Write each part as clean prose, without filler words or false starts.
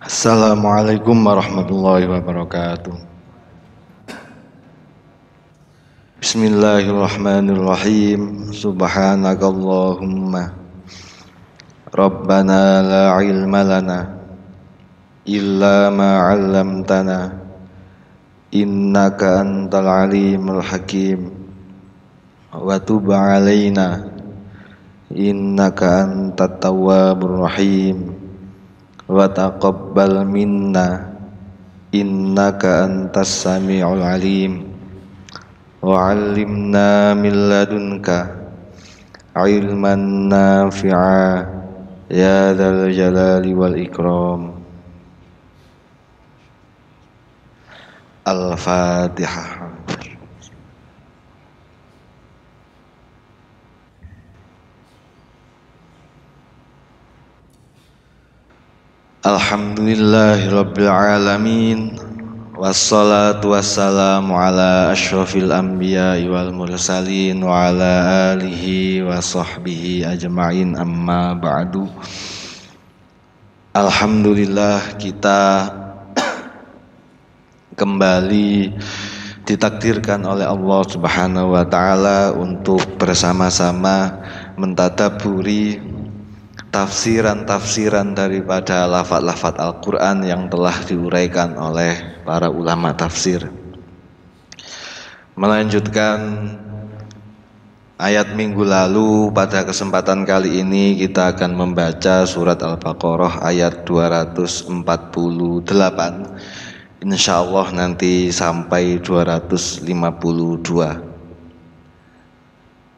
Assalamualaikum warahmatullahi wabarakatuh. Bismillahirrahmanirrahim. Subhanakallahumma Rabbana la ilma lana illa ma 'allamtana innaka antal alimul hakim wa tub 'alaina innaka antat tawwabur rahim wa taqabbal minna innaka antas sami'ul alim wa 'allimna min ladunka ilman nafi'a ya dzal jalali wal ikram. Al-Fatihah. Alhamdulillahi rabbil alamin, wassalatu wassalamu ala asyrafil anbiya'i wal mursalin wa ala alihi wa sahbihi ajma'in, amma ba'du. Alhamdulillah, kita kembali ditakdirkan oleh Allah Subhanahu wa taala untuk bersama-sama mentadaburi tafsiran-tafsiran daripada lafaz-lafaz Al-Quran yang telah diuraikan oleh para ulama tafsir. Melanjutkan ayat minggu lalu, pada kesempatan kali ini kita akan membaca surat Al-Baqarah ayat 248. Insya Allah nanti sampai 252.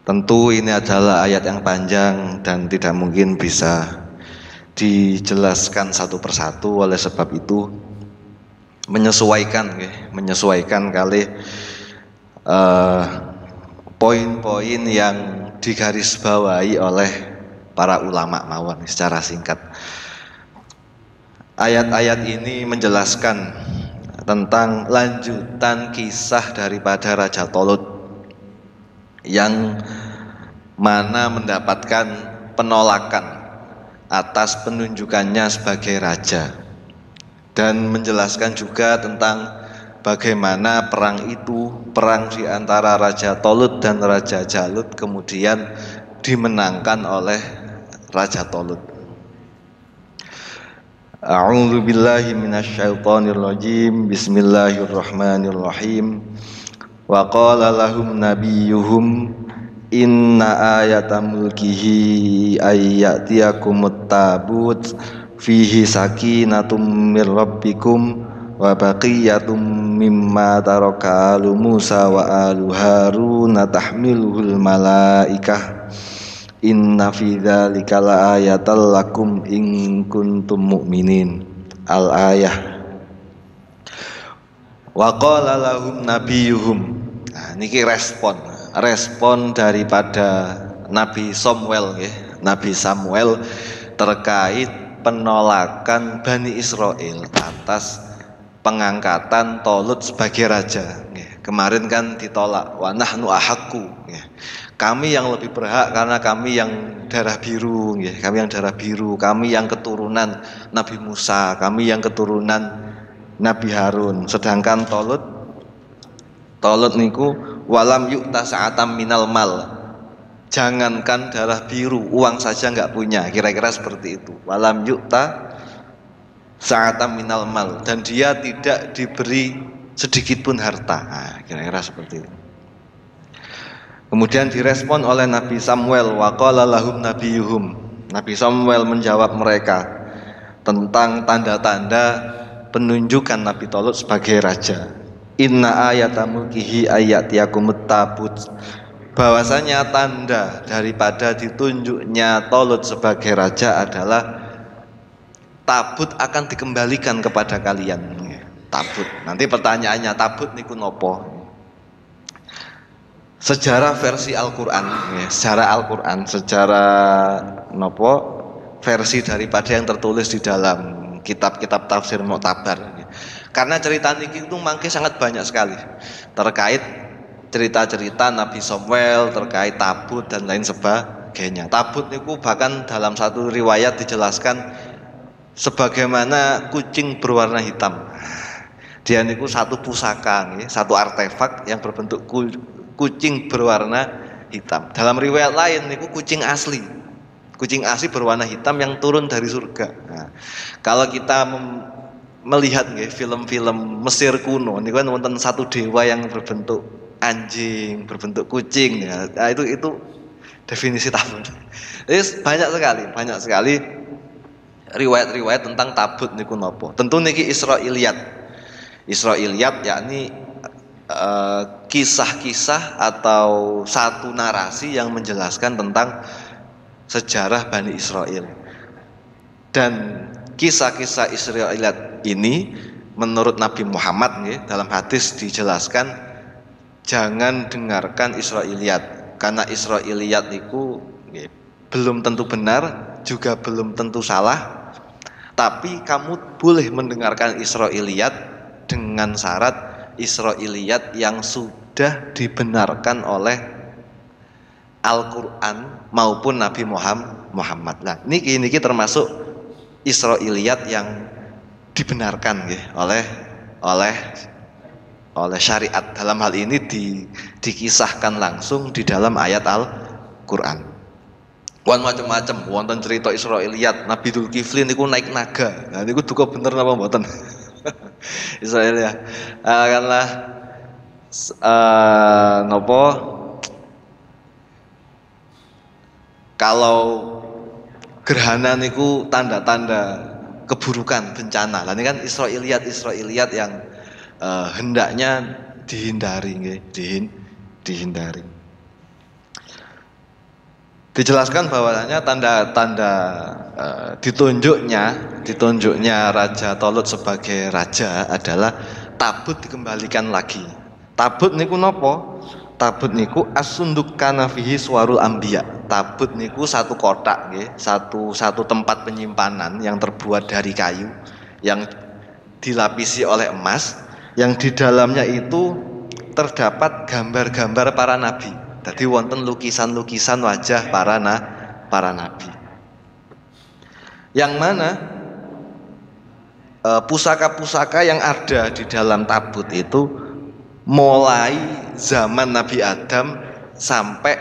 Tentu ini adalah ayat yang panjang dan tidak mungkin bisa dijelaskan satu persatu. Oleh sebab itu menyesuaikan kali poin-poin yang digarisbawahi oleh para ulama mawon secara singkat. Ayat-ayat ini menjelaskan tentang lanjutan kisah daripada Raja Thalut yang mana mendapatkan penolakan atas penunjukannya sebagai raja, dan menjelaskan juga tentang bagaimana perang di antara Raja Thalut dan Raja Jalut kemudian dimenangkan oleh Raja Thalut. A'udzu billahi minasyaitonir rajim. Bismillahirrahmanirrahim. Wa qala lahum nabiyyuhum inna ayata mulkihi ayyatiyakumut tabut fihi sakinatum mir rabbikum wa baqiyatum mimma taraka alu Musa wa alu Harun tahmiluhul malaikah inna fi dzalika laayatan lakum in kuntum mu'minin. Al-ayah. Wa qala lahum nabiyuhum. Nah, niki respon daripada Nabi Samuel Nabi Samuel terkait penolakan Bani Israel atas pengangkatan Thalut sebagai raja. Kemarin kan ditolak, wa nahnu ahaqqu. Kami yang lebih berhak karena kami yang darah biru, kami yang keturunan Nabi Musa, kami yang keturunan Nabi Harun. Sedangkan Thalut niku walam yu'ta sa'atam minal mal. Jangankan darah biru, uang saja enggak punya, kira-kira seperti itu. Walam yu'ta sa'atam minal mal, dan dia tidak diberi sedikit pun harta. Nah, kira-kira seperti itu. Kemudian direspon oleh Nabi Samuel, wa qala lahum nabiyuhum. Nabi Samuel menjawab mereka tentang tanda-tanda penunjukan Nabi Thalut sebagai raja. Inna ayata mulkihi ayyatiyakumut tabut. Bahwasanya tanda daripada ditunjuknya Thalut sebagai raja adalah tabut akan dikembalikan kepada kalian. Tabut. Nanti pertanyaannya, tabut niku nopo? Sejarah versi Al-Qur'an, sejarah nopo? Versi daripada yang tertulis di dalam kitab-kitab tafsir Mu'tabar. Karena cerita niki itu mangke sangat banyak sekali terkait cerita-cerita Nabi Samuel terkait tabut dan lain sebagainya. Tabut niku bahkan dalam satu riwayat dijelaskan sebagaimana kucing berwarna hitam. Dia niku satu pusaka, satu artefak yang berbentuk kucing berwarna hitam. Dalam riwayat lain niku kucing asli. Kucing asli berwarna hitam yang turun dari surga. Nah, kalau kita melihat film-film Mesir kuno, niku kan wonten satu dewa yang berbentuk anjing, berbentuk kucing. Nah, itu definisi tabut. Jadi banyak sekali riwayat-riwayat tentang tabut niku nopo. Tentu niki Israiliyat yakni kisah-kisah atau satu narasi yang menjelaskan tentang sejarah Bani Israel. Dan kisah-kisah Israiliyat ini menurut Nabi Muhammad dalam hadis dijelaskan jangan dengarkan Israiliyat karena Israiliyat itu belum tentu benar juga belum tentu salah. Tapi kamu boleh mendengarkan Israiliyat dengan syarat Israiliyat yang sudah dibenarkan oleh Al-Quran maupun Nabi Muhammad. Nah, niki termasuk Israiliyat yang dibenarkan oleh syariat. Dalam hal ini dikisahkan langsung di dalam ayat Al-Quran. Macam-macam, wonten cerita Israiliyat Nabi Dzulkifli niku naik naga. Nah niku duka bener napa mboten? Israel ya. Karena nopo kalau gerhana niku tanda-tanda keburukan, bencana. Lah ini kan Israiliyat yang hendaknya dihindari dihindari. Dijelaskan bahwasanya tanda-tanda ditunjuknya Raja Tolut sebagai raja adalah tabut dikembalikan lagi. Tabut niku nopo? Tabut niku as-sunduk kana fihi suwarul anbiya. Tabut niku satu kotak satu tempat penyimpanan yang terbuat dari kayu yang dilapisi oleh emas, yang di dalamnya itu terdapat gambar-gambar para nabi. Jadi wonten lukisan-lukisan wajah para nabi. Yang mana pusaka-pusaka yang ada di dalam tabut itu mulai zaman Nabi Adam sampai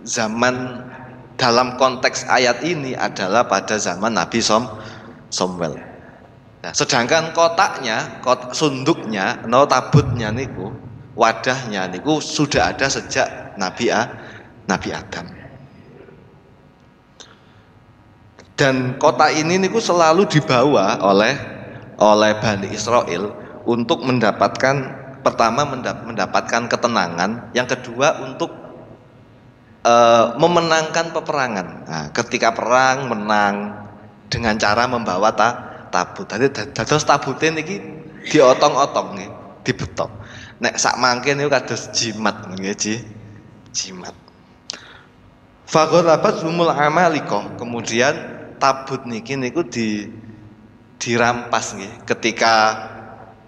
zaman dalam konteks ayat ini adalah pada zaman Nabi Samuel. Nah, sedangkan sunduknya, tabutnya niku, wadahnya niku sudah ada sejak Nabi Adam. Dan kota ini niku selalu dibawa oleh Bani Israel untuk mendapatkan ketenangan, yang kedua untuk memenangkan peperangan. Nah, ketika perang menang dengan cara membawa tabut. Dados tabute niki diotong-otong nggih, dibetok. Nek sak mangke niku kados jimat nggih, jimat. Faghalabat humul amalika. Kemudian tabut niku dirampas nggih. Ketika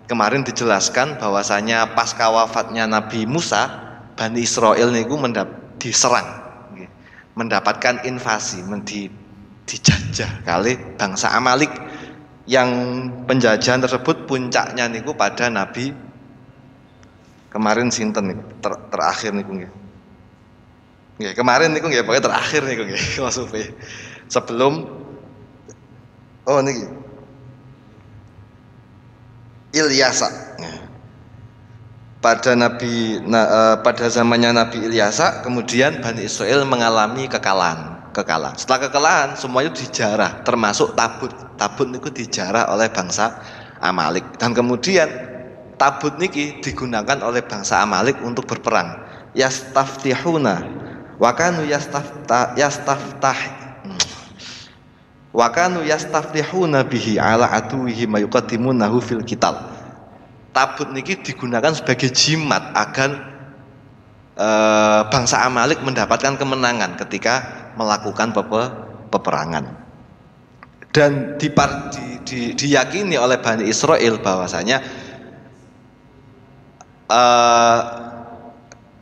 kemarin dijelaskan bahwasanya pasca wafatnya Nabi Musa, Bani Israel niku diserang nggih. Mendapatkan invasi, dijajah kali bangsa Amalik, yang penjajahan tersebut puncaknya niku pada Nabi kemarin sinten niku terakhir niku nggih. Nggih, kemarin niku nggih pokoke terakhir niku nggih maksudnya. Sebelum niki Ilyasa. Pada zamannya Nabi Ilyasa, kemudian Bani Israel mengalami kekalahan. Setelah kekalahan, semuanya dijarah, termasuk tabut. Tabut niku dijarah oleh bangsa Amalik, dan kemudian tabut niki digunakan oleh bangsa Amalik untuk berperang. Yastaftihuna wa kanu yastaftihuna bihi ala aduwihi mayuqaddimunahu fil qital. Tabut niki digunakan sebagai jimat agar bangsa Amalik mendapatkan kemenangan ketika melakukan peperangan. Dan diyakini oleh Bani Israel bahwasanya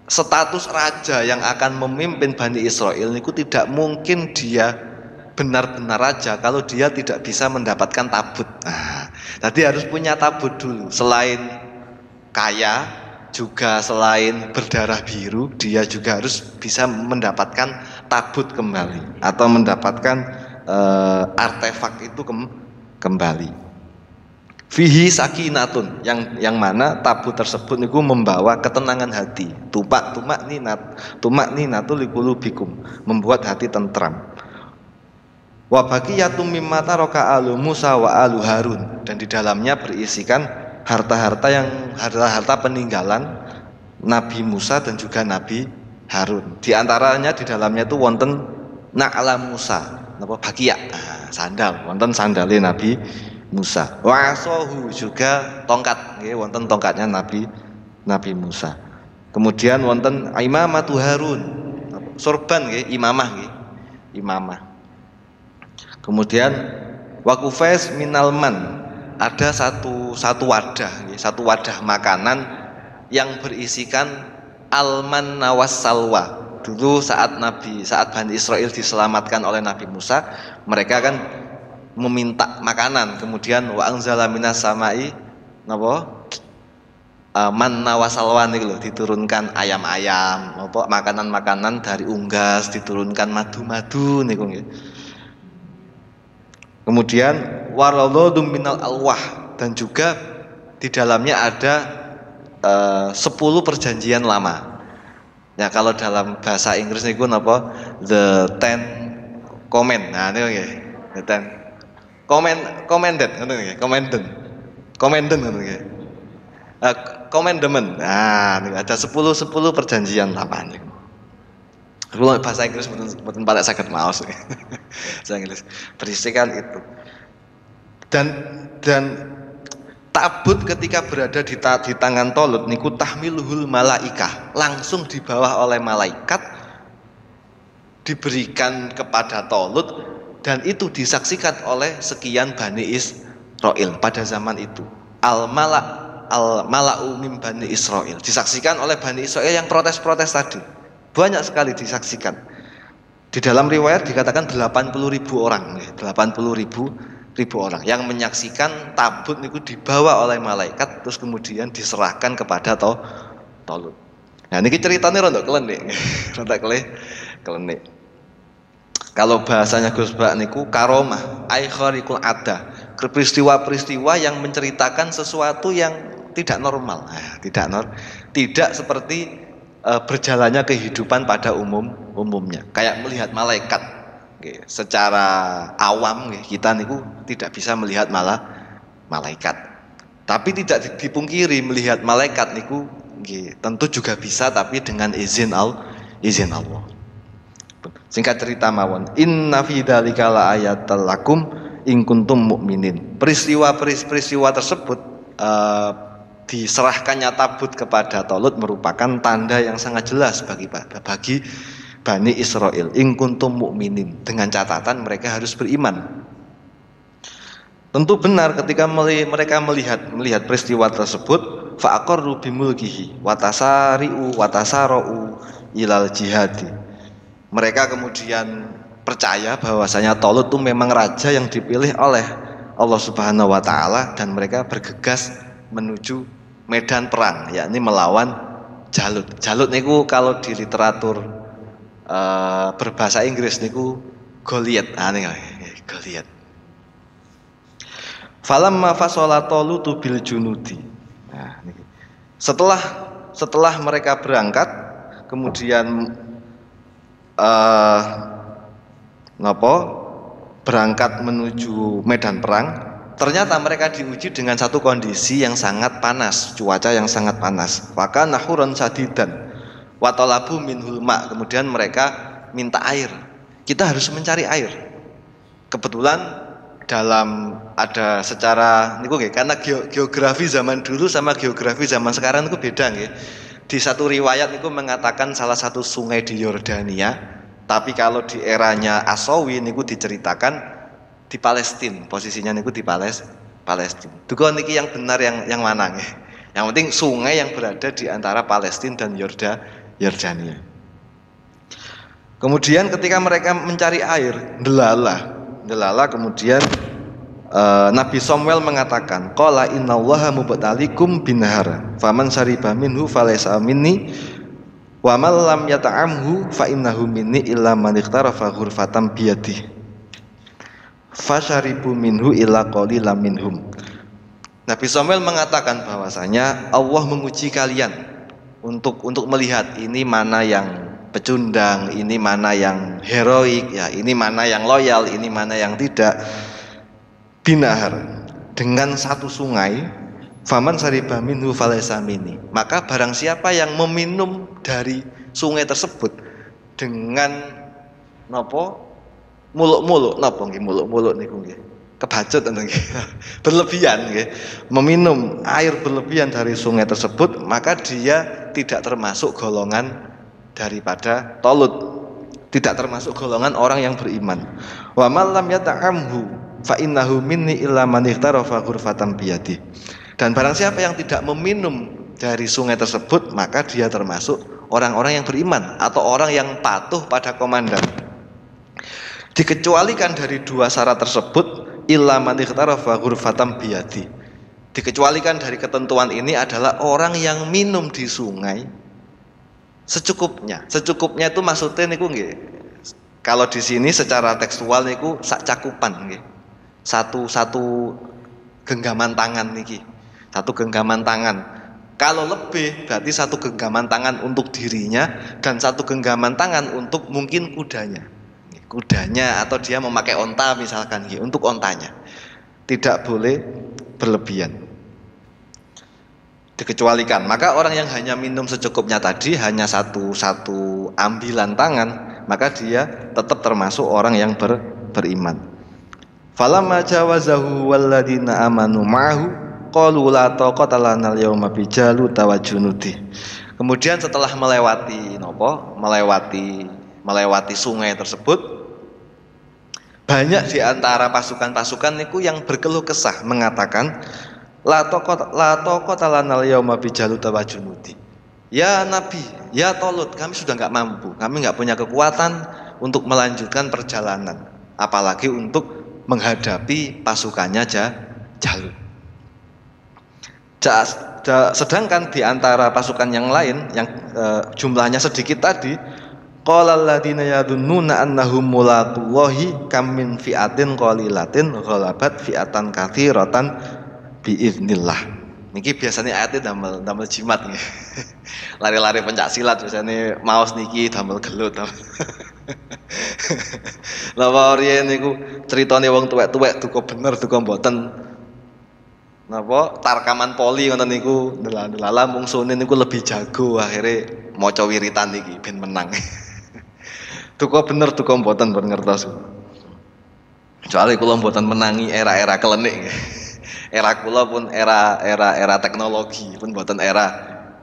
status raja yang akan memimpin Bani Israel niku tidak mungkin dia benar-benar raja kalau dia tidak bisa mendapatkan tabut. Nah, tadi harus punya tabut dulu. Selain kaya, juga selain berdarah biru, dia juga harus bisa mendapatkan tabut kembali atau mendapatkan artefak itu kembali. Fihi sakinatun, yang mana tabut tersebut niku membawa ketenangan hati. Tumak ninatul liqulubikum, membuat hati tentram. Wa baqiyatum mimma taraka alu Musa wa alu Harun, dan di dalamnya berisikan harta peninggalan Nabi Musa dan juga Nabi Harun. Di antaranya di dalamnya itu wonten na'la Musa, napa baqiya, sandal, wonten sandale Nabi Musa. Wa asohu, juga tongkat, nggih, wonten tongkatnya Nabi Musa. Kemudian wonten imamatu Harun, sorban nggih, imamah. Kemudian wakufes minalman, ada satu wadah, satu wadah makanan yang berisikan alman nawas salwa. Dulu saat Bani Israel diselamatkan oleh Nabi Musa, mereka kan meminta makanan, kemudian wa anzala minas samai napa manna wasalwa niku lho, diturunkan ayam-ayam, napa makanan-makanan dari unggas, diturunkan madu-madu niku nggih. Kemudian waradhum minal alwah, dan juga di dalamnya ada 10 perjanjian lama. Ya, kalau dalam bahasa Inggris niku napa the Ten Command. Nah niku nggih, the Ten Commandment ngono nggih, Commandment. Nah, niku ada 10 perjanjian lama niku. Kalau bahasa Inggris mboten parek saged maos. Bahasa Inggris berisikan itu. Dan tabut ketika berada di tangan Tolut niku tahmiluhul malaikah, langsung dibawa oleh malaikat, diberikan kepada Tolut, dan itu disaksikan oleh sekian Bani Israel pada zaman itu. Al-mala'u min Bani Israel, disaksikan oleh Bani Israel yang protes-protes tadi. Banyak sekali disaksikan. Di dalam riwayat dikatakan 80.000 orang, 80.000 orang yang menyaksikan tabut niku dibawa oleh malaikat terus kemudian diserahkan kepada Tolut. Nah niki ceritanya rontok klenik. Kalau bahasanya Gus Bak niku karomah, ai khariqul ada, peristiwa-peristiwa yang menceritakan sesuatu yang tidak normal. Nah, tidak seperti berjalannya kehidupan pada umumnya. Kayak melihat malaikat. Secara awam kita niku tidak bisa melihat malaikat. Tapi tidak dipungkiri melihat malaikat niku tentu juga bisa, tapi dengan izin Allah. Singkat cerita mawon, inna fi dzalika laayatal lakum in kuntum mukminin. Peristiwa tersebut diserahkannya tabut kepada Tolut merupakan tanda yang sangat jelas bagi Bani Israel, in kuntum mukminin, dengan catatan mereka harus beriman. Tentu benar ketika mereka melihat peristiwa tersebut, fa aqarru bimulkihi wa tasara'u ilal jihadi. Mereka kemudian percaya bahwasanya Tolut itu memang raja yang dipilih oleh Allah Subhanahu wa taala, dan mereka bergegas menuju medan perang, yakni melawan Jalut. Jalut niku kalau di literatur berbahasa Inggris niku Goliat. Goliat. Falamma fasala Talutu bil junudi. Nah, niki. Setelah mereka berangkat, kemudian berangkat menuju medan perang, ternyata mereka diuji dengan satu kondisi yang sangat panas, cuaca yang sangat panas. Maka nahuron sadidan wa talabu minhul ma, kemudian mereka minta air. Kita harus mencari air. Kebetulan ada secara niku nggih, karena geografi zaman dulu sama geografi zaman sekarang itu beda nggih. Di satu riwayat niku mengatakan salah satu sungai di Yordania, tapi kalau di eranya Asawi niku diceritakan di Palestina. Posisinya niku di Palestina. Duga niki yang benar yang mana nggih? Yang penting sungai yang berada di antara Palestina dan Yordania. Kemudian ketika mereka mencari air, ndelalah Delala kemudian Nabi Samuel mengatakan, qala innallaha mubtalikum binahar faman syariba minhu falaysa minni wa man lam yata'amhu fa innahu minni illa man iqtarafa ghurfatan biyadihi fasyaribu minhu illa qalilan minhum. Nabi Samuel mengatakan bahwasanya Allah menguji kalian untuk melihat ini mana yang pecundang, ini mana yang heroik, ya ini mana yang loyal, ini mana yang tidak. Binahar, dengan satu sungai, faman syariba minhu falaysa minni, maka barang siapa yang meminum dari sungai tersebut dengan napa muluk-muluk, napa nggih muluk-muluk niku nggih kebacut nggih berlebihan nggih, meminum air berlebihan dari sungai tersebut, maka dia tidak termasuk golongan daripada Talut, tidak termasuk golongan orang yang beriman. Wa man lam yata'amhu fa innahu minni illa man ihtarafa ghurfatan biyadi. Dan barang siapa yang tidak meminum dari sungai tersebut, maka dia termasuk orang-orang yang beriman atau orang yang patuh pada komandan. Dikecualikan dari dua syarat tersebut, illa man ihtarafa ghurfatan biyadi. Dikecualikan dari ketentuan ini adalah orang yang minum di sungai secukupnya. Secukupnya itu maksudnya niku nggih. Kalau di sini secara tekstual niku sak cakupan nggih. Satu genggaman tangan niki. Satu genggaman tangan. Kalau lebih berarti satu genggaman tangan untuk dirinya dan satu genggaman tangan untuk mungkin kudanya. Kudanya atau dia memakai onta misalkan nggih, untuk ontanya. Tidak boleh berlebihan. Dikecualikan. Maka orang yang hanya minum secukupnya tadi, hanya satu ambilan tangan, maka dia tetap termasuk orang yang beriman. Falamma jawazahu walladina amanu ma'ahu qalu la taqata lana al-yawma bi Jalut wa junudi. Kemudian setelah melewati sungai tersebut, banyak di antara pasukan-pasukan niku yang berkeluh kesah mengatakan la taqata lana al-yawma bi Jalut wa junudi. Ya Nabi, ya Talut, kami sudah enggak mampu, kami enggak punya kekuatan untuk melanjutkan perjalanan, apalagi untuk menghadapi pasukannya Jalut. Sedangkan di antara pasukan yang lain yang jumlahnya sedikit tadi, qala alladziina yadunnuna annahum mulaqullahi kam min fi'atin qalilatin ghalabat fi'atan katsiratan biiznillah. Niki biasanya ayatnya damel jimat nggih. Lari-lari pencak silat biasanya maos niki damel gelut. Lah riyen niku critane wong tuwek-tuwek duka bener duka mboten napa tarkaman poli ngoten niku ndelala mungsune niku lebih jago akhire maca wiritan iki ben menang. Duka bener duka mboten pun ngertos. Soale kula mboten menangi era-era klenik. Era kula pun era teknologi pun mboten era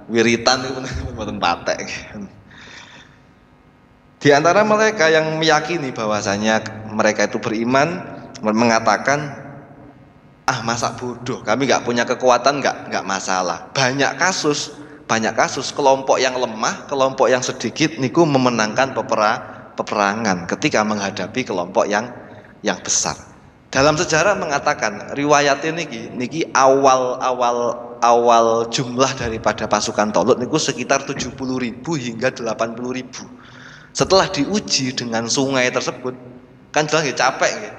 wiritan niku pun mboten patek. Di antara mereka yang meyakini bahwasanya mereka itu beriman mengatakan, masa bodoh, kami nggak punya kekuatan, nggak masalah. Banyak kasus kelompok yang lemah, kelompok yang sedikit niku memenangkan peperangan ketika menghadapi kelompok yang besar. Dalam sejarah mengatakan riwayatnya niki awal jumlah daripada pasukan Talut niku sekitar 70.000 hingga 80.000. Setelah diuji dengan sungai tersebut, kan jelas capek gitu.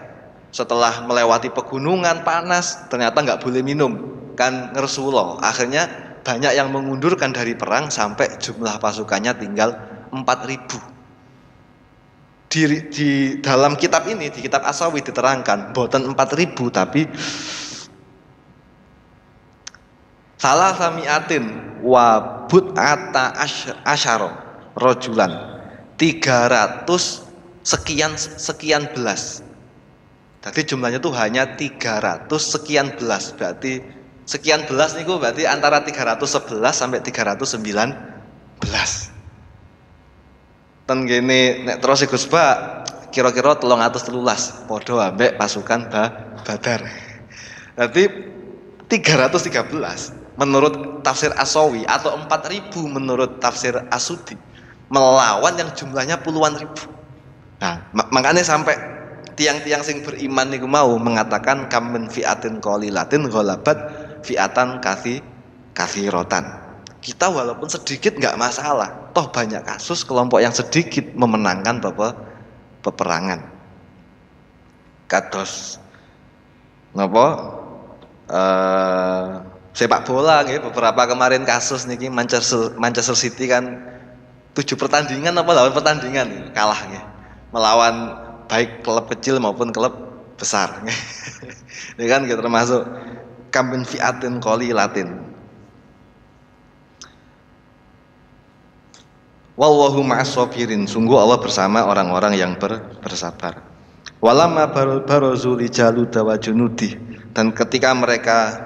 Setelah melewati pegunungan panas, ternyata nggak boleh minum, kan ngersulo. Akhirnya banyak yang mengundurkan dari perang sampai jumlah pasukannya tinggal 4.000. Di dalam kitab ini, di kitab Asawi diterangkan, boten 4.000 tapi salah samiatin wa bud'ata asyara rojulan. 300 sekian belas. Jadi jumlahnya itu hanya 300 sekian belas. Berarti sekian belas niku berarti antara 311 sampai 319. Ten gene nek terus Gus Ba kira-kira 313 padha ambek pasukan Badar. Berarti 313 menurut tafsir Asawi atau 4.000 menurut tafsir Asudi melawan yang jumlahnya puluhan ribu. Nah, makanya sampai tiang-tiang sing beriman niku mau mengatakan kam min fi'atin qalilatin ghalabat fi'atan katsiratan. Kita walaupun sedikit nggak masalah. Toh banyak kasus kelompok yang sedikit memenangkan peperangan. Kados napa sepak bola nggih, beberapa kemarin kasus niki Manchester City kan 7 pertandingan apa 8 pertandingan kalah nggih. Melawan baik klub kecil maupun klub besar. Ini kan kita termasuk kampin fi'atin qalilatin. Wallahu ma'as sabirin. Sungguh Allah bersama orang-orang yang bersabar. Walamma barazu li Jalut wa junudi. Dan ketika mereka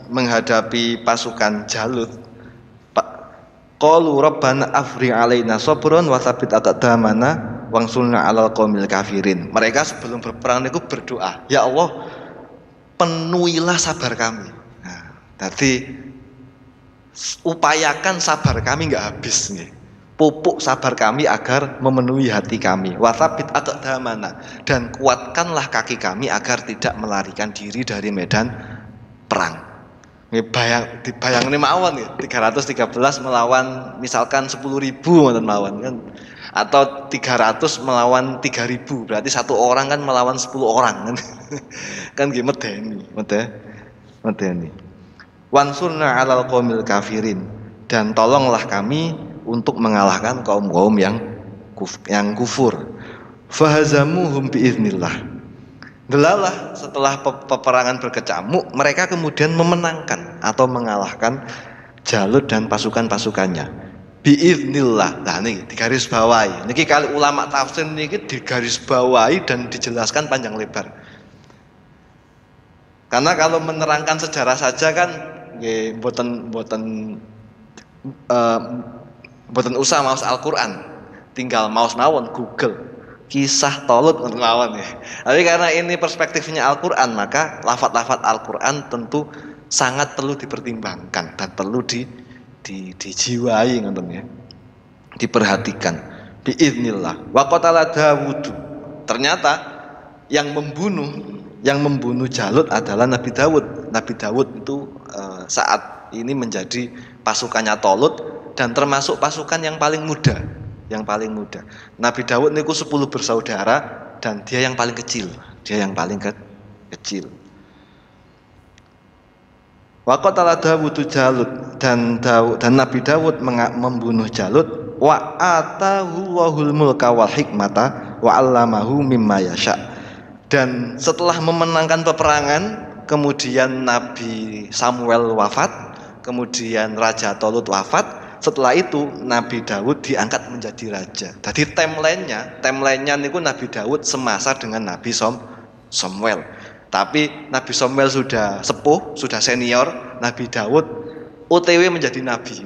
menghadapi pasukan Jalut, qalu rabbana afri alaina sabran wa tsabbit aqdamana wangsulna 'alal qaumil kafirin. Mereka sebelum berperang itu berdoa, ya Allah, penuhilah sabar kami. Nah, jadi upayakan sabar kami enggak habis nih. Pupuk sabar kami agar memenuhi hati kami. Wa tsabbit aqdamana, dan kuatkanlah kaki kami agar tidak melarikan diri dari medan perang. Dibayang ini mawon ya, 313 melawan misalkan 10.000 mawon kan, atau 300 melawan 3.000, berarti satu orang kan melawan 10 orang kan. Kan nggih medeni. Wansurna 'alal qaumil kafirin, dan tolonglah kami untuk mengalahkan kaum-kaum yang kufur. Fahazamuhum biiznillah. Delalah setelah peperangan berkecamuk, mereka kemudian memenangkan atau mengalahkan Jalut dan pasukan-pasukannya. Biiznillah. Nah ini digaris bawahi. Niki kali ulama tafsir niki digaris bawahi dan dijelaskan panjang lebar. Karena kalau menerangkan sejarah saja kan nggih mboten usah maos Al-Qur'an. Tinggal maos mawon Google. Kisah Talut mawon ya. Tapi karena ini perspektifnya Al-Qur'an, maka lafaz-lafaz Al-Qur'an tentu sangat perlu dipertimbangkan dan perlu dijiwai ngoten ya. Diperhatikan. Biiznillah. Wa qatala Dawud. Ternyata yang membunuh Jalut adalah Nabi Dawud. Nabi Dawud itu saat ini menjadi pasukannya Talut dan termasuk pasukan yang paling muda. Nabi Dawud niku 10 bersaudara dan dia yang paling kecil. Wa qatala Dawud Jalut, dan Nabi Dawud membunuh Jalut. Wa atahu wahul mulka wal hikmata wa 'allamahu mimma yasha. Dan setelah memenangkan peperangan, kemudian Nabi Samuel wafat, kemudian Raja Talut wafat. Setelah itu Nabi Dawud diangkat menjadi raja. Jadi timelinenya niku Nabi Dawud semasa dengan Nabi Samuel. Tapi Nabi Samuel sudah sepuh, sudah senior. Nabi Dawud OTW menjadi nabi,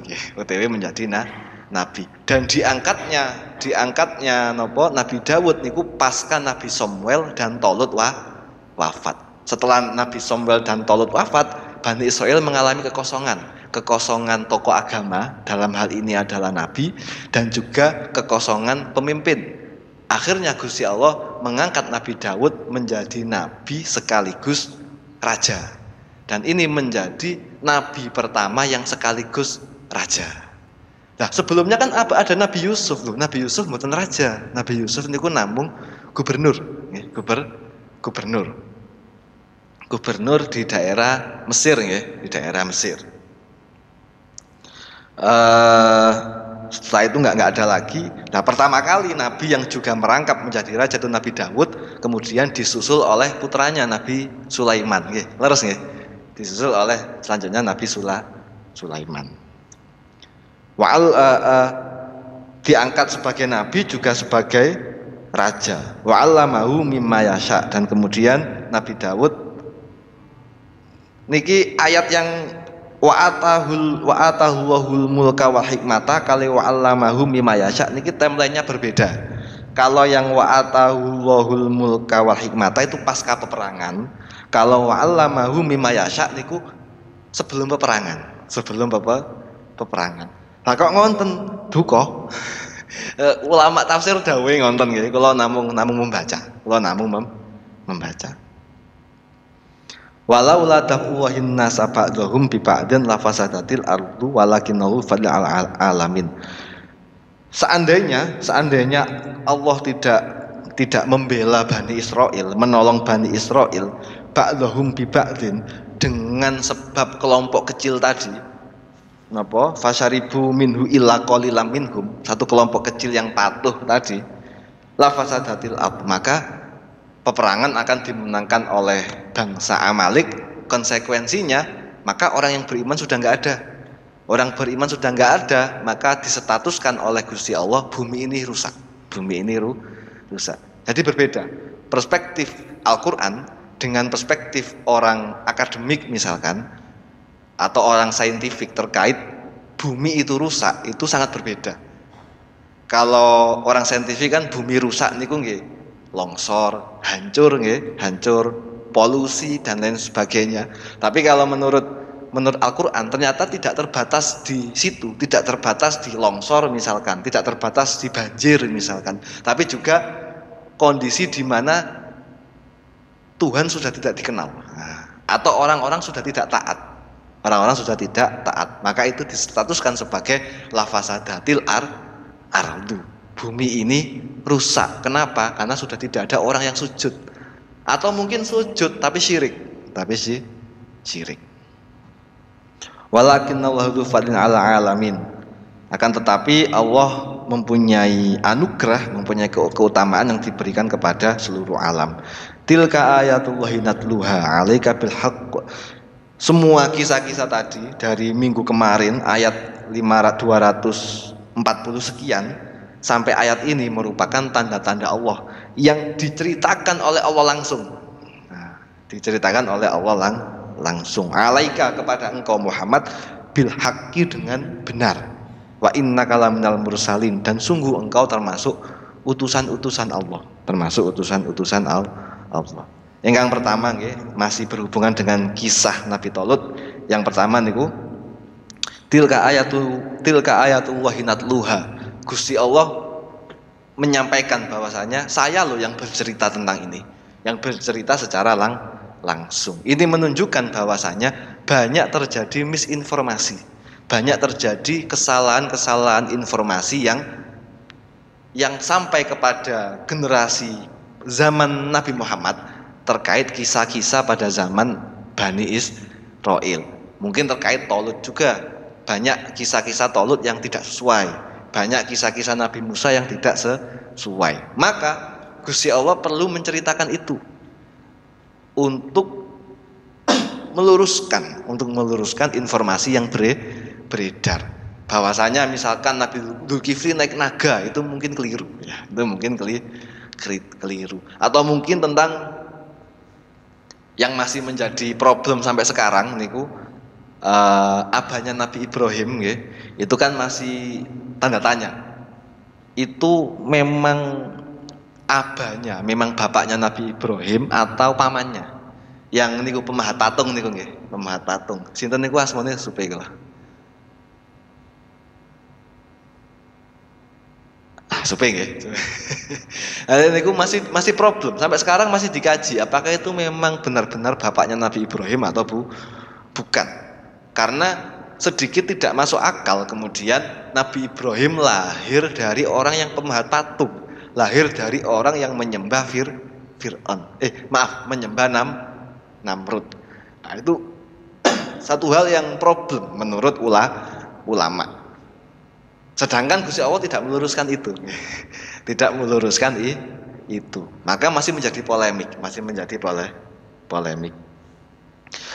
nabi. Dan diangkatnya Nabi Dawud niku pasca Nabi Samuel dan Talut wafat. Setelah Nabi Samuel dan Talut wafat, Bani Israel mengalami kekosongan tokoh agama, dalam hal ini adalah nabi, dan juga kekosongan pemimpin. Akhirnya Gusti Allah mengangkat Nabi Dawud menjadi nabi sekaligus raja. Dan ini menjadi nabi pertama yang sekaligus raja. Nah, sebelumnya kan ada Nabi Yusuf loh. Nabi Yusuf mboten raja. Nabi Yusuf niku namung gubernur, nggih, gubernur di daerah Mesir, nggih, di daerah Mesir. Setelah itu nggak ada lagi. Nah, pertama kali Nabi yang juga merangkap menjadi raja itu Nabi Dawud, kemudian disusul oleh putranya Nabi Sulaiman, nggih. Leres nggih? Disusul oleh selanjutnya Nabi Sulaiman. Diangkat sebagai nabi juga sebagai raja. Wa 'allamahu mimma yasha, dan kemudian Nabi Dawud niki ayat yang wa atahu wahul mulka wal hikmata kali wa 'allamahu mimma yasha niki timelinenya berbeda. Kalau yang wa atahu wahul mulka wal hikmata itu pasca peperangan. Kalau wa 'allamahu mimma yasha niku sebelum peperangan. Lah kok ngonten duka. Ulama tafsir dawuhe ngonten nggih, kula namung membaca. Kula namung membaca. Walau la taqwahin nasa ba'dhum bi ba'din la fasadatil ardu walakinnahu fadl alamin. Seandainya Allah tidak membela Bani Israel, menolong Bani Israel ba'dhum bi ba'din dengan sebab kelompok kecil tadi. Napa? Fasyaribu minhu illa qalilam minhum, satu kelompok kecil yang patuh tadi. La fasadatil ard, maka peperangan akan dimenangkan oleh bangsa Amalek. Konsekuensinya maka orang yang beriman sudah enggak ada. Orang beriman sudah enggak ada, maka disetatuskan oleh Gusti Allah bumi ini rusak. Bumi ini rusak. Jadi berbeda perspektif Al-Qur'an dengan perspektif orang akademik misalkan atau orang saintifik terkait bumi itu rusak, itu sangat berbeda. Kalau orang saintifik kan bumi rusak niku nggih longsor, hancur nggih, hancur, polusi dan lain sebagainya. Tapi kalau menurut Al-Qur'an ternyata tidak terbatas di situ, tidak terbatas di longsor misalkan, tidak terbatas di banjir misalkan, tapi juga kondisi di mana Tuhan sudah tidak dikenal, atau orang-orang sudah tidak taat. Orang-orang sudah tidak taat, maka itu distatuskan sebagai lafasadatil ardu. Bumi ini rusak. Kenapa? Karena sudah tidak ada orang yang sujud. Atau mungkin sujud tapi syirik. Syirik. Walakinallahu dzu fadlin 'ala 'alamin. Akan tetapi Allah mempunyai anugerah, mempunyai keutamaan yang diberikan kepada seluruh alam. Tilka ayatullahi natluha 'alaika bil haqq. Semua kisah-kisah tadi dari minggu kemarin ayat 240 sekian sampai ayat ini merupakan tanda-tanda Allah yang diceritakan oleh Allah langsung. Diceritakan oleh Allah langsung. Alaika kepada engkau Muhammad bil haqqi dengan benar. Wa innaka laminal mursalin, dan sungguh engkau termasuk utusan-utusan Allah, termasuk utusan-utusan Allah. Yang pertama nggih, masih berhubungan dengan kisah Nabi Thalut. Yang pertama niku tilka ayatullahi natluha. Gusti Allah menyampaikan bahwasanya saya loh yang bercerita tentang ini, yang bercerita secara langsung. Ini menunjukkan bahwasanya banyak terjadi misinformasi, banyak terjadi kesalahan-kesalahan informasi yang sampai kepada generasi zaman Nabi Muhammad terkait kisah-kisah pada zaman Bani Israel. Mungkin terkait Thalut juga, banyak kisah-kisah Thalut yang tidak sesuai, banyak kisah-kisah Nabi Musa yang tidak sesuai. Maka Gusti Allah perlu menceritakan itu untuk meluruskan informasi yang beredar. Bahwasanya misalkan Nabi Dzulkifli naik naga, itu mungkin keliru, ya, itu mungkin keliru. Atau mungkin tentang yang masih menjadi problem sampai sekarang niku abahnya Nabi Ibrahim nggih, itu kan masih tanda tanya. Itu memang abahnya, memang bapaknya Nabi Ibrahim atau pamannya? Yang niku pemahat patung niku nggih, pemahat patung. Sinten niku asmane supaya kula. Supaya nggih. Niku masih problem. Sampai sekarang masih dikaji apakah itu memang benar-benar bapaknya Nabi Ibrahim atau bukan. Karena sedikit tidak masuk akal kemudian Nabi Ibrahim lahir dari orang yang pemahat patung, lahir dari orang yang menyembah menyembah Namrud. Nah, itu satu hal yang problem menurut ulama. Sedangkan Gusti Allah tidak meluruskan itu. Tidak meluruskan itu. Maka masih menjadi polemik,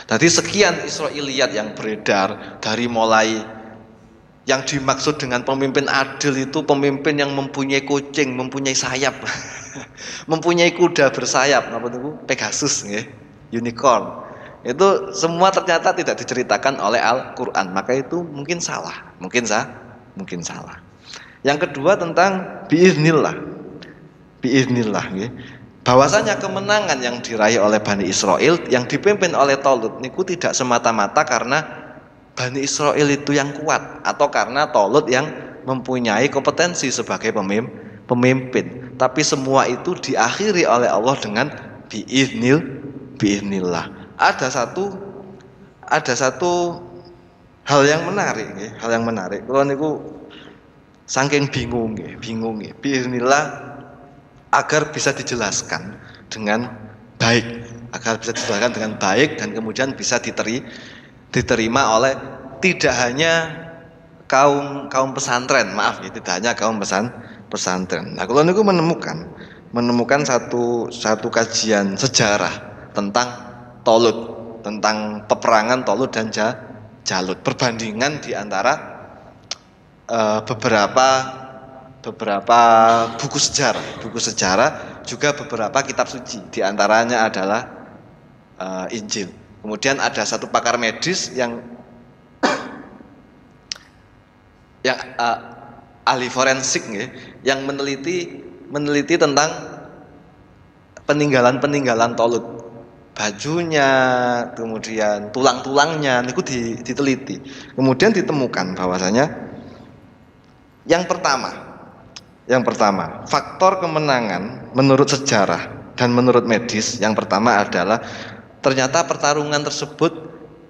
Jadi sekian Israiliyat yang beredar, dari mulai yang dimaksud dengan pemimpin adil itu pemimpin yang mempunyai kucing, mempunyai sayap. Mempunyai kuda bersayap, apa itu? Pegasus nggih, unicorn. Itu semua ternyata tidak diceritakan oleh Al-Qur'an. Maka itu mungkin salah. Mungkin salah. Yang kedua tentang biiznillah nggih. Bahwasanya kemenangan yang diraih oleh Bani Israel yang dipimpin oleh Thalut niku tidak semata-mata karena Bani Israel itu yang kuat, atau karena Tolut yang mempunyai kompetensi sebagai pemimpin. Tapi semua itu diakhiri oleh Allah dengan biiznillah. Ada satu hal yang menarik, hal yang menarik. Kalau niku saking bingung, biiznillah agar bisa dijelaskan dengan baik, dan kemudian bisa diterima oleh tidak hanya kaum pesantren, tidak hanya kaum pesantren. Nah, kalau niku menemukan satu kajian sejarah tentang Tolut, tentang peperangan Tolut dan Jalut, perbandingan di antara beberapa buku sejarah, juga beberapa kitab suci, di antaranya adalah Injil. Kemudian ada satu pakar medis yang ahli forensik yang meneliti tentang peninggalan Tolut, bajunya, kemudian tulang-tulangnya niku diteliti. Kemudian ditemukan bahwasanya yang pertama, faktor kemenangan menurut sejarah dan menurut medis yang pertama adalah ternyata pertarungan tersebut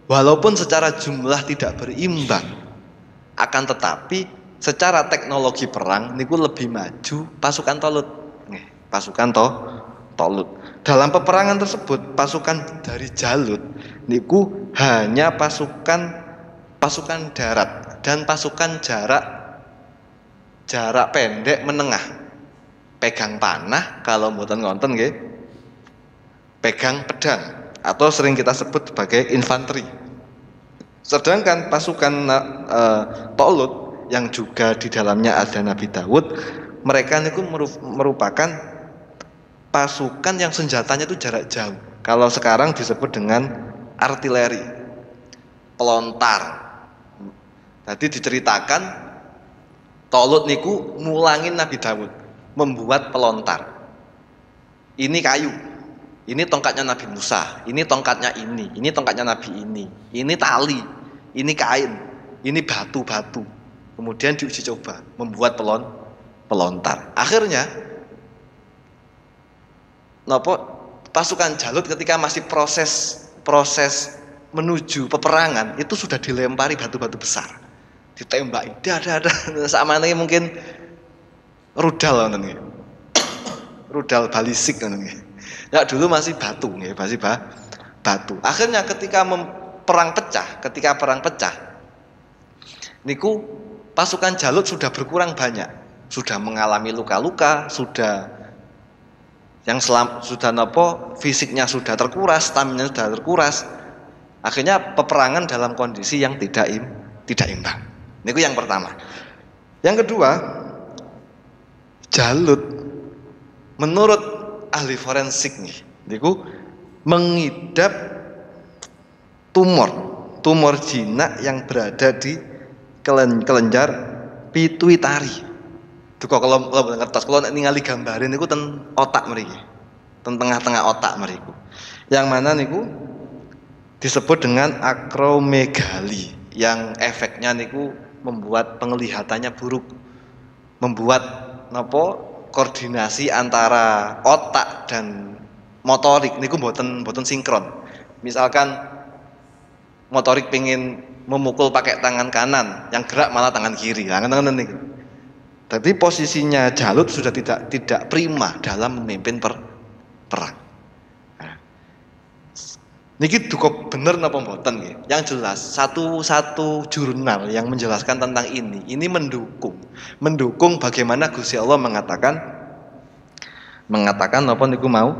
walaupun secara jumlah tidak berimbang, akan tetapi secara teknologi perang niku lebih maju pasukan Tolut. Tolut. Dalam peperangan tersebut pasukan dari Jalut niku hanya pasukan darat dan pasukan jarak pendek menengah, pegang panah, kalau mboten ngonten nggih pegang pedang, atau sering kita sebut sebagai infanteri. Sedangkan pasukan Tolut yang juga di dalamnya ada Nabi Daud, mereka niku merupakan pasukan yang senjatanya itu jarak jauh. Kalau sekarang disebut dengan artileri, pelontar. Jadi diceritakan Tolut niku mulangin Nabi Daud membuat pelontar. Ini kayu, ini tongkatnya Nabi Musa, ini tongkatnya ini tongkatnya Nabi ini tali, ini kain, ini batu-batu. Kemudian diuji coba membuat pelontar. Akhirnya pasukan Jalut ketika masih proses menuju peperangan itu sudah dilempari batu-batu besar, ditembaki sama ini mungkin rudal balisik ya, dulu masih batu. Akhirnya ketika perang pecah niku pasukan Jalut sudah berkurang banyak, sudah mengalami luka-luka, sudah fisiknya sudah terkuras, stamina sudah terkuras. Akhirnya peperangan dalam kondisi yang tidak imbang. Niku yang pertama. Yang kedua, Jalut menurut ahli forensik niku mengidap tumor jinak yang berada di kelenjar pituitari. Duka kalau ngertos, kalau ningali gambarin niku ten otak mriki. Ten tengah-tengah otak mriku. Yang mana niku disebut dengan akromegali, yang efeknya niku membuat penglihatannya buruk. Membuat koordinasi antara otak dan motorik niku mboten sinkron. Misalkan motorik pengen memukul pakai tangan kanan, yang gerak malah tangan kiri. Tangan niku. Tapi posisinya Jalut sudah tidak prima dalam memimpin perang. Nah, niki cukup bener napa mboten nggih? Yang jelas satu jurnal yang menjelaskan tentang ini mendukung bagaimana Gusti Allah mengatakan napa niku mau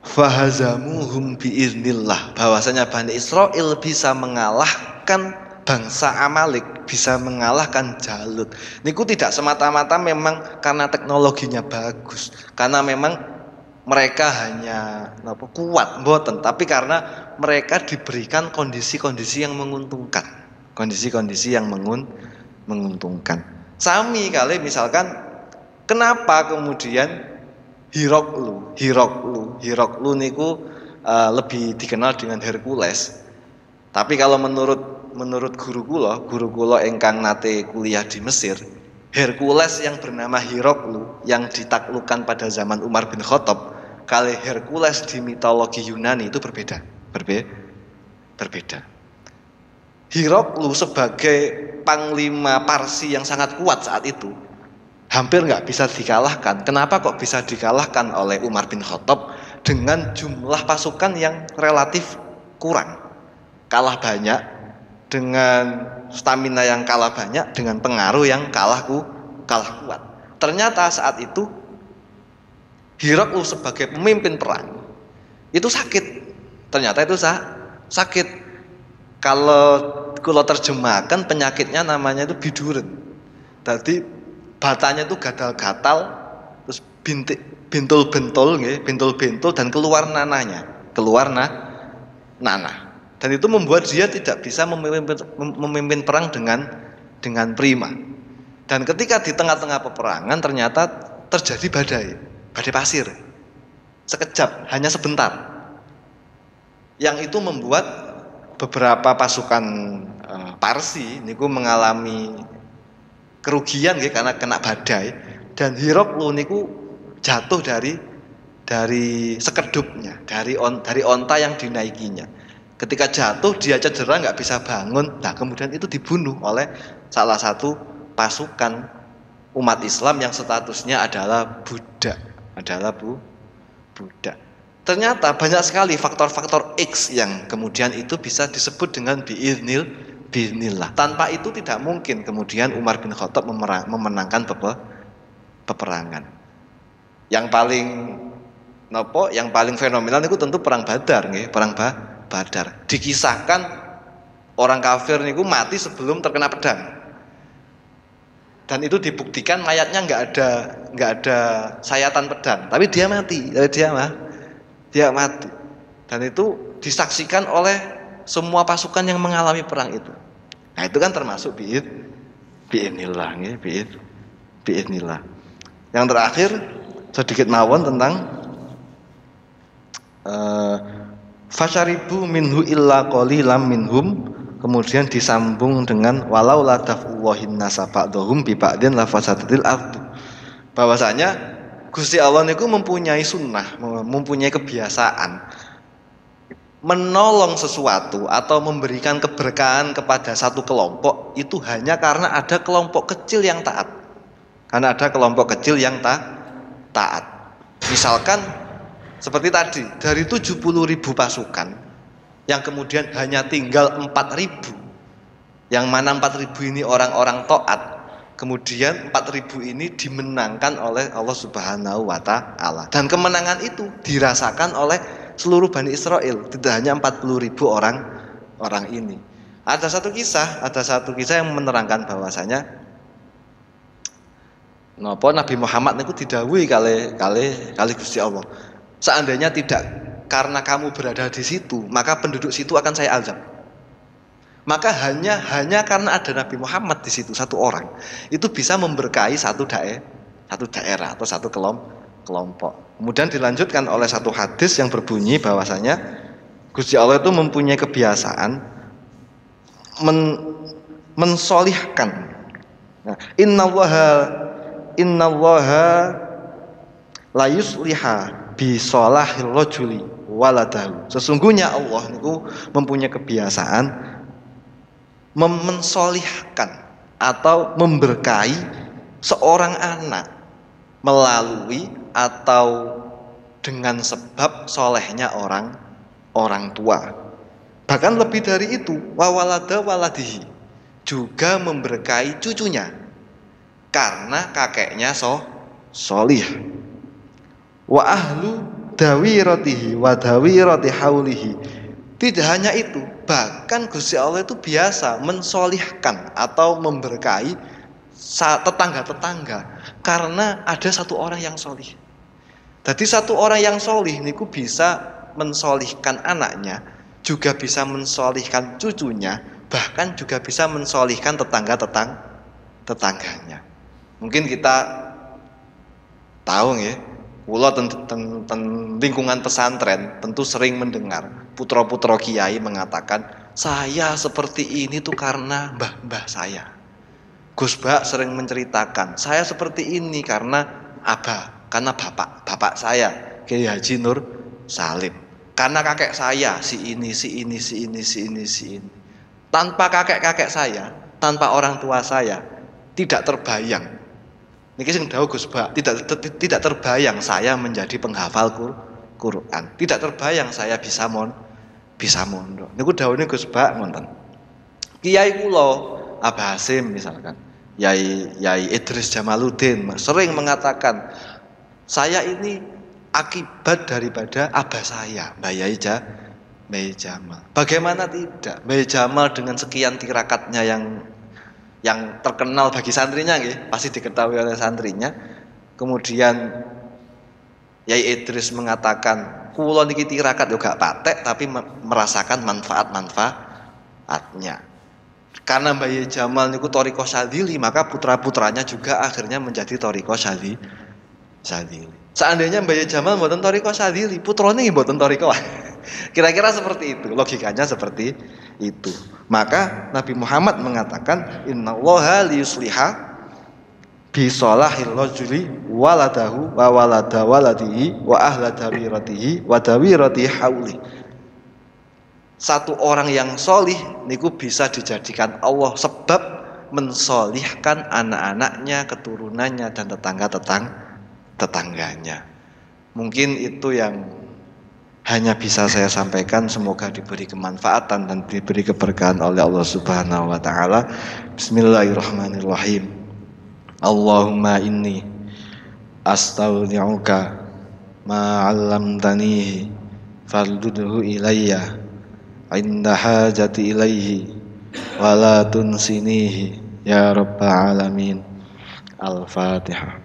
fahazamuhum biiznillah, bahwasanya Bani Israel bisa mengalahkan bangsa Amalek, bisa mengalahkan Jalut. Niku tidak semata-mata memang karena teknologinya bagus, karena memang mereka hanya kuat, mboten, tapi karena mereka diberikan kondisi-kondisi yang menguntungkan. Sami kali misalkan kenapa kemudian Hiroklu niku lebih dikenal dengan Hercules. Tapi kalau menurut menurut guru kula ingkang nate kuliah di Mesir, Hercules yang bernama Heraklu yang ditaklukkan pada zaman Umar bin Khattab kali Hercules di mitologi Yunani itu berbeda. Heraklu sebagai panglima Parsi yang sangat kuat saat itu hampir nggak bisa dikalahkan. Kenapa kok bisa dikalahkan oleh Umar bin Khattab dengan jumlah pasukan yang relatif kurang, kalah banyak, dengan stamina yang kalah banyak, dengan pengaruh yang kalah kuat. Ternyata saat itu Heraklu sebagai pemimpin perang itu sakit. Ternyata itu sakit. Kalau terjemahkan penyakitnya namanya itu biduren. Jadi batanya itu gatal-gatal, terus bintul-bintul dan keluar nanah. Dan itu membuat dia tidak bisa memimpin perang dengan prima. Dan ketika di tengah-tengah peperangan ternyata terjadi badai pasir. Sekejap, hanya sebentar. Yang itu membuat beberapa pasukan Parsi niku mengalami kerugian ya, karena kena badai, dan Heraklu niku jatuh dari sekedupnya, dari onta yang dinaikinya. Ketika jatuh dia cedera, nggak bisa bangun. Nah, kemudian itu dibunuh oleh salah satu pasukan umat Islam yang statusnya adalah budak. Ternyata banyak sekali faktor-faktor X yang kemudian itu bisa disebut dengan biiznillah. Tanpa itu tidak mungkin kemudian Umar bin Khattab memenangkan peperangan. Yang paling fenomenal itu tentu perang Badar nggih, Badar. Dikisahkan orang kafir niku mati sebelum terkena pedang. Dan itu dibuktikan mayatnya nggak ada sayatan pedang, tapi dia mati. Dia mati. Dan itu disaksikan oleh semua pasukan yang mengalami perang itu. Nah, itu kan termasuk biiznillah. Yang terakhir sedikit mawon tentang fasyaribu minhu illa qalilam minhum, kemudian disambung dengan walau ladafullohin nasa ba'dhum bi ba'din lafasadatil ardu. Bahwasanya Gusti Allah niku mempunyai sunnah, mempunyai kebiasaan menolong sesuatu atau memberikan keberkahan kepada satu kelompok itu hanya karena ada kelompok kecil yang taat. Karena ada kelompok kecil yang taat. Misalkan seperti tadi, dari 70.000 pasukan yang kemudian hanya tinggal 4.000, yang mana 4.000 ini orang-orang taat. Kemudian 4.000 ini dimenangkan oleh Allah Subhanahu wa Ta'ala. Dan kemenangan itu dirasakan oleh seluruh Bani Israel, tidak hanya 40.000 orang ini. Ada satu kisah yang menerangkan bahwasanya Nabi Muhammad niku didhawuhi kali Gusti Allah. Seandainya tidak karena kamu berada di situ, maka penduduk situ akan saya azab. Maka hanya karena ada Nabi Muhammad di situ, satu orang, itu bisa memberkahi satu daerah atau satu kelompok. Kemudian dilanjutkan oleh satu hadis yang berbunyi bahwasanya Gusti Allah itu mempunyai kebiasaan mensolihkan. Nah, innallaha la yusliha bi solahil rajuli waladahu. Sesungguhnya Allah niku mempunyai kebiasaan mensolihkan atau memberkahi seorang anak melalui atau dengan sebab solehnya orang tua. Bahkan lebih dari itu, wawalada waladihi, juga memberkahi cucunya karena kakeknya solih. Wa ahlu dawiratihi wa dawirati haulihi. Tidak hanya itu, bahkan Gusti Allah itu biasa mensolihkan atau memberkahi tetangga-tetangga karena ada satu orang yang solih. Jadi satu orang yang solih niku bisa mensolihkan anaknya, juga bisa mensolihkan cucunya, bahkan juga bisa mensolihkan tetangganya. Mungkin kita tahu ya, kula lingkungan pesantren tentu sering mendengar putra-putra kiai mengatakan saya seperti ini tuh karena mbah-mbah saya. Gus Bak sering menceritakan, saya seperti ini karena karena bapak saya, Kiai Haji Nur Salim. Karena kakek saya, si ini. Tanpa kakek-kakek saya, tanpa orang tua saya, tidak terbayang. Niki sing dawuh Gus Bak, tidak terbayang saya menjadi penghafal Quran. Tidak terbayang saya bisa mondok. Niku dawuhne Gus Bak ngoten. Kiai kula Abah Hasim misalkan, Yai Idris Jamaluddin sering mengatakan, saya ini akibat daripada abah saya, Mbah Yai Jamal. Bagaimana tidak? Mbah Jamal dengan sekian tirakatnya yang terkenal bagi santrinya, pasti diketahui oleh santrinya. Kemudian Yai Idris mengatakan, kula niki tirakat yo gak patek tapi merasakan manfaat-manfaatnya. Karena Mbah Yai Jamal niku thariqah Syadzili, maka putra-putranya juga akhirnya menjadi thariqah Syadzili. Seandainya Mbah Yai Jamal mboten thariqah Syadzili, putrane nggih mboten thariqah. Kira-kira seperti itu, logikanya seperti itu. Maka Nabi Muhammad mengatakan, innallaha liyusliha bi sholahil rajuli waladahu wa walada waladihi wa ahla dawiratihi wa dawirati hauli. Satu orang yang solih niku bisa dijadikan Allah sebab mensolihkan anak-anaknya, keturunannya dan tetangganya. Mungkin itu yang hanya bisa saya sampaikan. Semoga diberi kemanfaatan dan diberi keberkahan oleh Allah Subhanahu wa taala. Bismillahirrahmanirrahim. Allahumma inni astaudi'uka ma 'allamtanihi fardudhu ilayya 'inda hajati ilaihi wa la tunsinihi ya rabbal alamin. Al-Fatihah.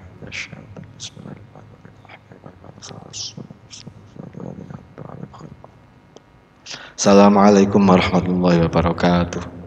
Assalamualaikum warahmatullahi wabarakatuh.